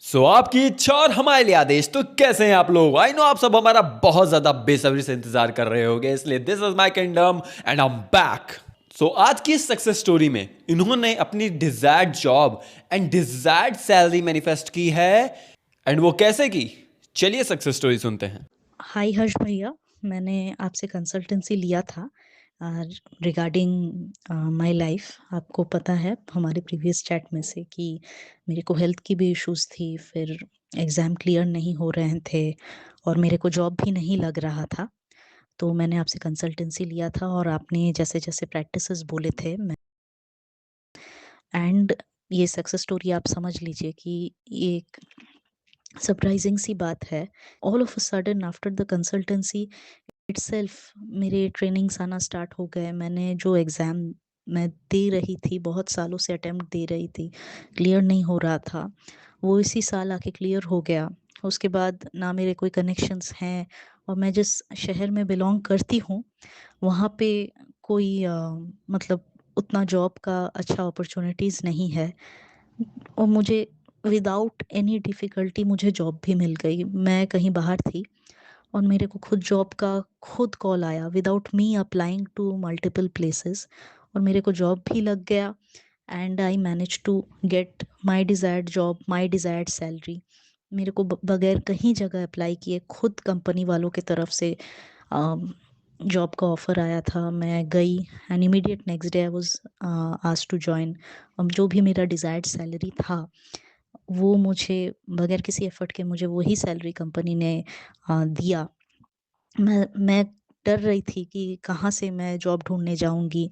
आपकी इच्छा और हमारे लिए आदेश। तो कैसे हैं आप लोग? आई नो आप सब हमारा बहुत ज्यादा बेसब्री से इंतजार कर रहे होंगे, इसलिए this is my kingdom and I am back. आज की सक्सेस स्टोरी में इन्होंने अपनी desired job and desired salary manifest की है। एंड वो कैसे की, चलिए सक्सेस स्टोरी सुनते हैं। हाय हर्ष भैया, मैंने आपसे कंसल्टेंसी लिया था रिगार्डिंग माय लाइफ। आपको पता है हमारे प्रीवियस चैट में से कि मेरे को हेल्थ की भी इश्यूज थी, फिर एग्ज़ाम क्लियर नहीं हो रहे थे और मेरे को जॉब भी नहीं लग रहा था। तो मैंने आपसे कंसल्टेंसी लिया था और आपने जैसे जैसे प्रैक्टिसेस बोले थे मैं एंड ये सक्सेस स्टोरी आप समझ लीजिए कि ये एक सरप्राइजिंग सी बात है। All of a sudden after the consultancy itself मेरे ट्रेनिंग्स आना स्टार्ट हो गए। मैंने जो एग्ज़ाम मैं दे रही थी, बहुत सालों से अटेम्प्ट दे रही थी, क्लियर नहीं हो रहा था, वो इसी साल आके क्लियर हो गया। उसके बाद ना मेरे कोई कनेक्शंस हैं और मैं जिस शहर में बिलोंग करती हूँ वहाँ पे कोई मतलब उतना जॉब का अच्छा अपॉर्चुनिटीज़ नहीं है और मुझे विदाउट एनी डिफ़िकल्टी मुझे जॉब भी मिल गई। मैं कहीं बाहर थी और मेरे को खुद जॉब का खुद कॉल आया without me applying to multiple places और मेरे को जॉब भी लग गया and I manage to get my desired job, my desired salary. मेरे को बगैर कहीं जगह अप्लाई किए खुद कंपनी वालों की तरफ से जॉब का ऑफ़र आया था। मैं गई and immediate next day I was asked to join. जो भी मेरा डिज़ायर्ड सैलरी था वो मुझे बगैर किसी एफर्ट के मुझे वही सैलरी कंपनी ने दिया। मैं डर रही थी कि कहाँ से मैं जॉब ढूँढने जाऊँगी।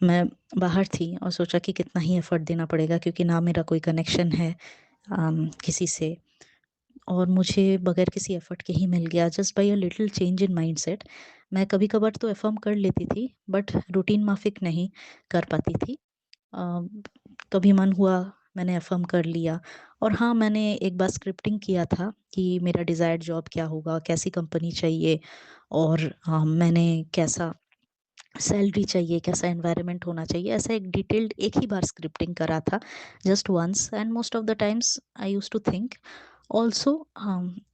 मैं बाहर थी और सोचा कि कितना ही एफर्ट देना पड़ेगा क्योंकि ना मेरा कोई कनेक्शन है किसी से और मुझे बगैर किसी एफर्ट के ही मिल गया just by a little change in mindset. मैं कभी-कभार तो अफ़र्म कर लेती थी बट रूटीन माफ़िक नहीं कर पाती थी। अ, कभी मन हुआ मैंने अफ़र्म कर लिया और हाँ, मैंने एक बार स्क्रिप्टिंग किया था कि मेरा डिज़ायर्ड जॉब क्या होगा, कैसी कंपनी चाहिए और मैंने कैसा सैलरी चाहिए, कैसा एनवायरनमेंट होना चाहिए, ऐसा एक डिटेल्ड एक ही बार स्क्रिप्टिंग करा था just once and most of the times I used to think also.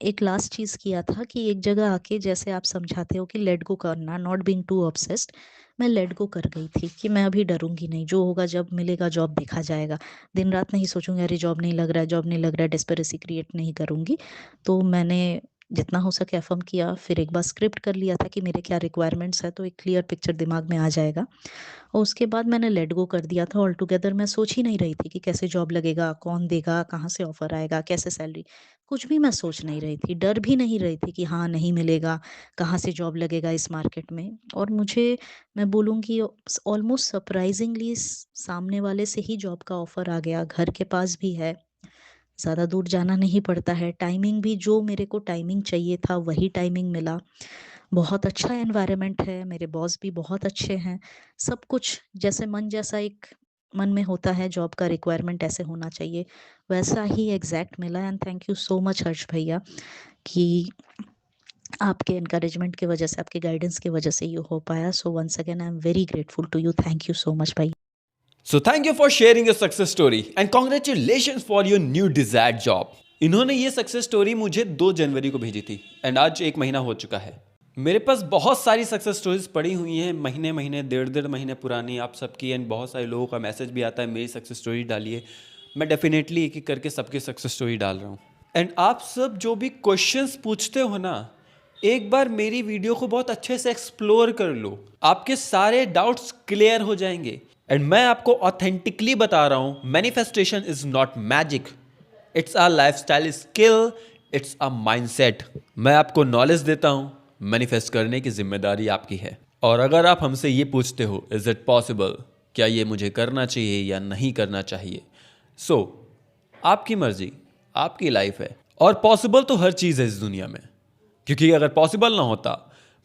एक लास्ट चीज़ किया था कि एक जगह आके जैसे आप समझाते हो कि लेट गो करना, नॉट बीइंग टू ऑब्सेस्ड, मैं लेट गो कर गई थी कि मैं अभी डरूंगी नहीं, जो होगा जब मिलेगा जॉब देखा जाएगा। दिन रात नहीं सोचूंगी अरे जॉब नहीं लग रहा है, जॉब नहीं लग रहा है, डेस्परेसी क्रिएट नहीं करूंगी। तो मैंने जितना हो सके एफर्म किया, फिर एक बार स्क्रिप्ट कर लिया था कि मेरे क्या रिक्वायरमेंट्स है तो एक क्लियर पिक्चर दिमाग में आ जाएगा और उसके बाद मैंने लेट गो कर दिया था ऑल टुगेदर। मैं सोच ही नहीं रही थी कि कैसे जॉब लगेगा, कौन देगा, कहाँ से ऑफर आएगा, कैसे सैलरी, कुछ भी मैं सोच नहीं रही थी। डर भी नहीं रही थी कि हाँ नहीं मिलेगा, कहाँ से जॉब लगेगा इस मार्केट में। और मुझे मैं बोलूँगी ऑलमोस्ट सरप्राइजिंगली सामने वाले से ही जॉब का ऑफर आ गया, घर के पास भी है, ज़्यादा दूर जाना नहीं पड़ता है। टाइमिंग भी जो मेरे को टाइमिंग चाहिए था वही टाइमिंग मिला। बहुत अच्छा एनवायरनमेंट है, मेरे बॉस भी बहुत अच्छे हैं। सब कुछ जैसे मन जैसा एक मन में होता है जॉब का रिक्वायरमेंट ऐसे होना चाहिए, वैसा ही एग्ज़ैक्ट मिला and thank you so much Harsh भैया कि आपके एनकरेजमेंट की वजह से, आपके गाइडेंस की वजह से ये हो पाया। So once again I am very grateful to you. Thank you so much भाई। Thank you for sharing your success story and congratulation for your new desired job. इन्होंने ये सक्सेस स्टोरी मुझे 2 जनवरी को भेजी थी एंड आज 1 महीना हो चुका है। मेरे पास बहुत सारी सक्सेस स्टोरीज पड़ी हुई हैं, महीने महीने 1.5 महीने पुरानी आप सबकी, एंड बहुत सारे लोगों का मैसेज भी आता है मेरी सक्सेस स्टोरी डालिए। मैं डेफिनेटली एक एक करके सबकी सक्सेस स्टोरी डाल रहा हूँ। एंड आप सब जो भी क्वेश्चंस पूछते हो ना, एक बार मेरी वीडियो को बहुत अच्छे से एक्सप्लोर कर लो, आपके सारे डाउट्स क्लियर हो जाएंगे। एंड मैं आपको ऑथेंटिकली बता रहा हूं, manifestation is not magic, it's a lifestyle skill, it's a mindset. मैं आपको नॉलेज देता हूं, मैनिफेस्ट करने की जिम्मेदारी आपकी है। और अगर आप हमसे ये पूछते हो इज इट पॉसिबल, क्या ये मुझे करना चाहिए या नहीं करना चाहिए, सो आपकी मर्जी, आपकी लाइफ है। और पॉसिबल तो हर चीज़ है इस दुनिया में, क्योंकि अगर पॉसिबल ना होता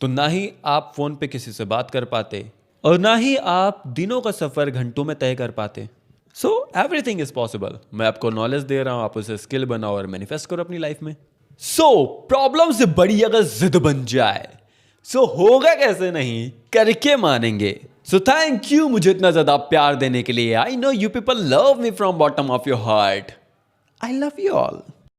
तो ना ही आप फोन पे किसी से बात कर पाते और ना ही आप दिनों का सफर घंटों में तय कर पाते। So everything is possible. मैं आपको नॉलेज दे रहा हूं, आप उसे स्किल बनाओ और मैनिफेस्ट करो अपनी लाइफ में। प्रॉब्लम से बड़ी अगर जिद बन जाए, होगा कैसे नहीं, करके मानेंगे। थैंक यू मुझे इतना ज्यादा प्यार देने के लिए। I know you people love me from bottom of your heart. I love you all.